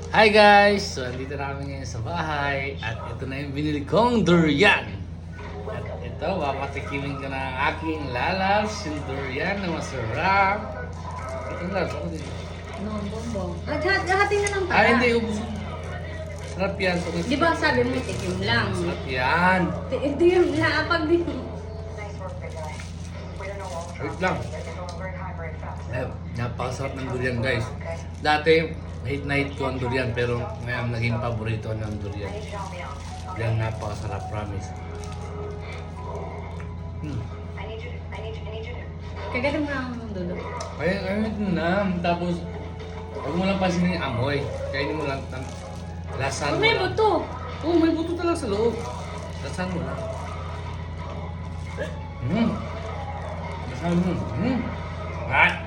Hi guys! So, andito na kami ngayon sa bahay at ito na yung binili kong durian. At ito, papatikimin ko na ang aking lalabs, yung durian na masarap. Ito lang, ako din. No, bongbong. Hati na lang pala. Ah, hindi, ubus. Sarap yan. Di ba sabi mo, tikim lang. Sarap yan. Tikim lang. Pag di mo. Wait lang. Eh, napakasarap ng durian guys. Dati, hate na hate ko ang durian pero ngayon naging paborito ng durian. Yan napakasarap, promise. Kaganda mo lang ang dulo. Ayun ito na. Tapos, huwag mo lang pansinin yung amoy. Kainin mo lang. Lasan mo May lang. buto. Oo, may buto talaga sa loob. Lasan mo lang. Lasan mo. At,